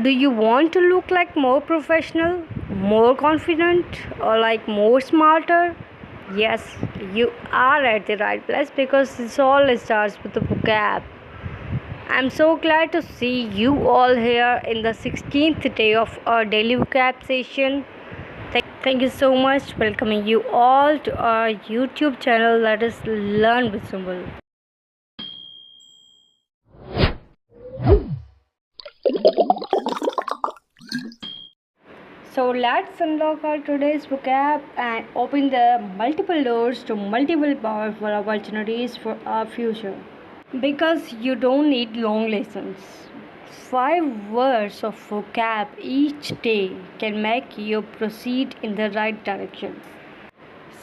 Do you want to look like more professional, more confident, or like more smarter? Yes, you are at the right place because this all starts with the vocab. I'm so glad to see you all here in the 16th day of our daily vocab session. Thank you so much. Welcoming you all to our YouTube channel. Let us learn with symbol. So let's unlock our today's vocab and open the multiple doors to multiple powerful opportunities for our future. Because you don't need long lessons. 5 words of vocab each day can make you proceed in the right direction.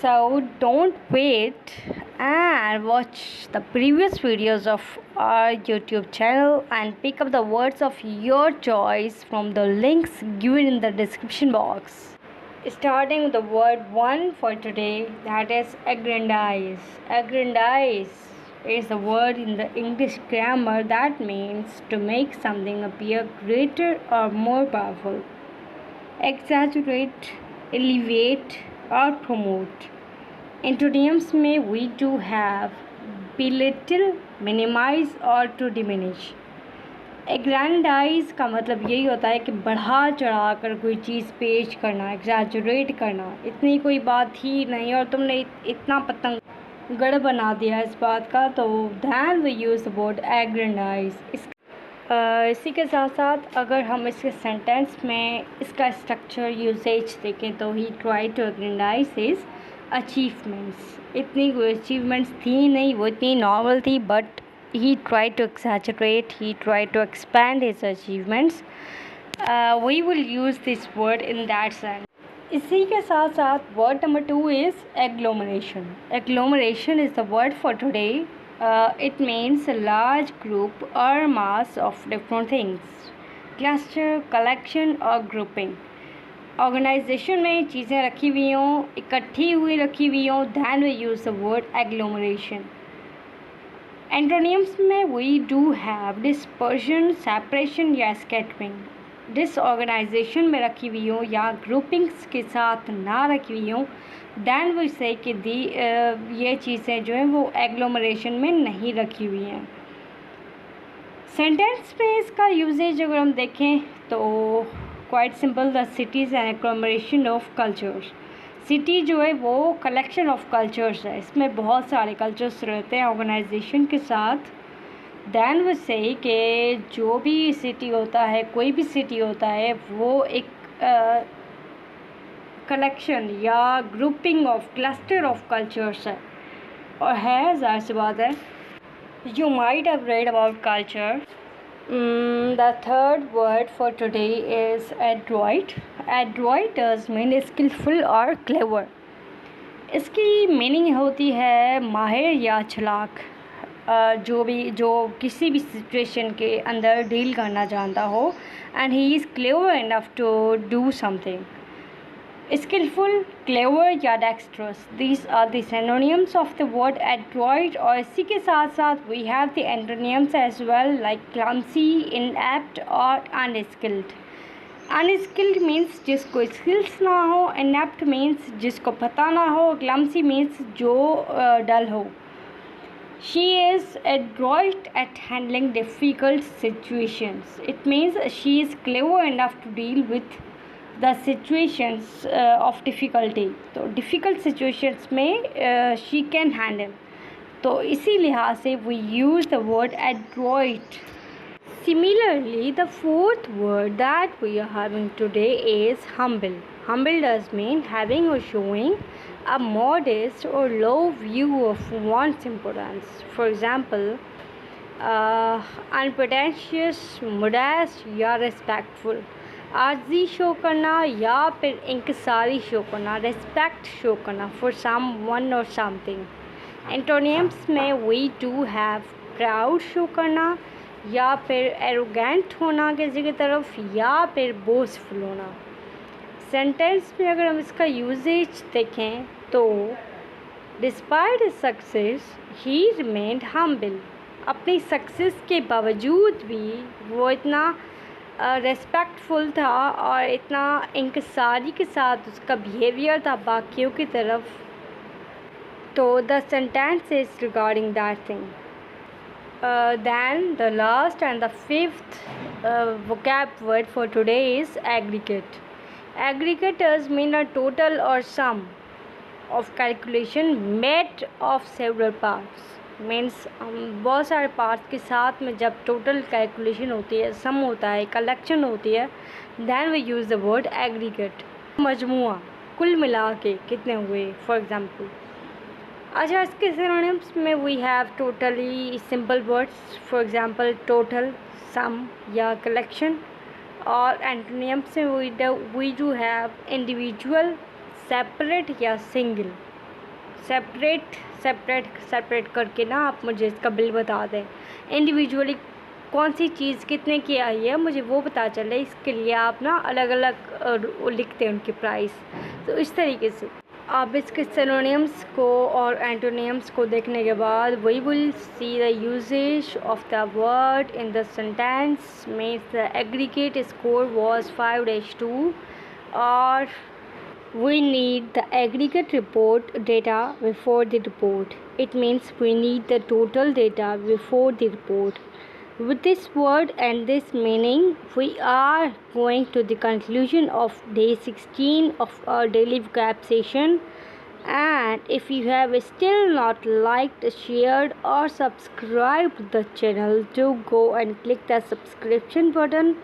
So don't wait and watch the previous videos of our YouTube channel and pick up the words of your choice from the links given in the description box. Starting with the word 1 for today, that is aggrandize. Aggrandize is a word in the English grammar that means to make something appear greater or more powerful. Exaggerate, elevate, or promote. Antonyms में we do have belittle, minimize और to diminish. एग्रैंडाइज का मतलब यही होता है कि बढ़ा चढ़ा कर कोई चीज़ पेश करना, एग्जैजरेट करना, इतनी कोई बात ही नहीं और तुमने इतना पतंग गढ़ बना दिया इस बात का, तो then we use the word aggrandize. इसी के साथ साथ अगर हम इसके सेंटेंस में इसका स्ट्रक्चर यूसेज देखें तो ही ट्राई टू एग्रैंडाइज हिज अचीवमेंट्स. इतनी कोई अचीवमेंट्स थी नहीं, वो इतनी नॉर्मल थी, but he tried to exaggerate, he tried to expand his achievements. We will use this word in that sense. इसी के साथ साथ word number 2 is agglomeration. Agglomeration is the word for today. It means a large group or mass of different things. Cluster, collection or grouping. Organisation में चीज़ें रखी हुई हों, इकट्ठी हुई रखी हुई हों, then we use the word agglomeration. Antonyms में we do have dispersion, separation या स्कैटरिंग. डिसऑर्गेनाइजेशन में रखी हुई हो या ग्रुपिंग्स के साथ ना रखी हुई हो, दैन वी से कि ये चीज़ें जो हैं वो एग्लोमरेशन में नहीं रखी हुई हैं. सेंटेंस में इसका यूजेज अगर हम देखें तो quite simple. The cities and agglomeration of cultures. City जो है वो कलेक्शन ऑफ कल्चर्स है, इसमें बहुत सारे कल्चर्स रहते हैं ऑर्गेनाइजेशन के साथ. दैन वो से कि जो भी सिटी होता है, कोई भी सिटी होता है, वो एक कलेक्शन या grouping of cluster of cultures है और है, ज़ाहिर सी बात है. You might have read about culture. The third word for today is adroit. Adroit does mean skillful or clever. इसकी मीनिंग होती है माहिर या चालाक. जो किसी भी सिचुएशन के अंदर डील करना जानता हो, and he is clever enough to do something. Skillful, clever या dexterous. These are the synonyms of the word adroit. और इसी के साथ साथ we have the antonyms as well, like clumsy, inept और unskilled. Unskilled means जिसको skills ना हो, inept means जिसको पता ना हो, clumsy means जो डल हो. She is adroit at handling difficult situations. It means she is clever enough to deal with the situations of difficulty. तो difficult situations में she can handle. तो इसी लिहाज से we use the word adroit. Similarly, the fourth word that we are having today is humble. Humble does mean having or showing a modest or low view of one's importance. For example, unpretentious, modest या respectful. आर्जी शो करना या फिर इंकसारी शो करना, respect show करना फॉर सम वन और समथिंग. एंटोनियम्स में we do have proud show करना या फिर एरोगेंट होना किसी की तरफ या फिर बोस्टफुल होना. सेंटेंस में अगर हम इसका यूजेज देखें तो डिस्पाइट हिज सक्सेस ही रिमेन्ड हम्बल. अपनी सक्सेस के बावजूद भी वो इतना रेस्पेक्टफुल था और इतना इंकिसारी के साथ उसका बिहेवियर था बाकियों की तरफ. तो the sentence is regarding that thing. Then the last and the fifth vocab word for today is aggregate. Aggregate does mean a total or sum of calculation made of several parts. Means बहुत सारे parts के साथ में जब total calculation होती है, सम होता है, कलेक्शन होती है, then we use the word aggregate. मजमुआ, कुल मिला के कितने हुए, फॉर एग्ज़ाम्पल. अच्छा, इसके सिनोनिम्स में we have totally simple words, for example total, sum या कलेक्शन. और एंटोनिम्स में we do have individual, separate या सिंगल. सेपरेट करके ना आप मुझे इसका बिल बता दें. इंडिविजुअली कौन सी चीज़ कितने की आई है मुझे वो पता चले, इसके लिए आप ना अलग अलग लिखते हैं उनके प्राइस. तो इस तरीके से आप इसके सिनोनिम्स को और एंटोनिम्स को देखने के बाद we will see the usages of the word in the sentence. Means the aggregate score was 5-2 और we need the aggregate report data before the report. It means we need the total data before the report. With this word and this meaning, we are going to the conclusion of day 16 of our daily vocab session. And if you have still not liked, shared or subscribed the channel, do go and click the subscription button.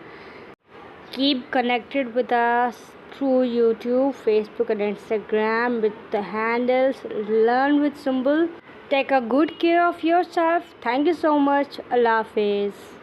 Keep connected with us through YouTube, Facebook and Instagram with the handles Learn with Sumbul. Take a good care of yourself. Thank you so much. Allah Hafiz.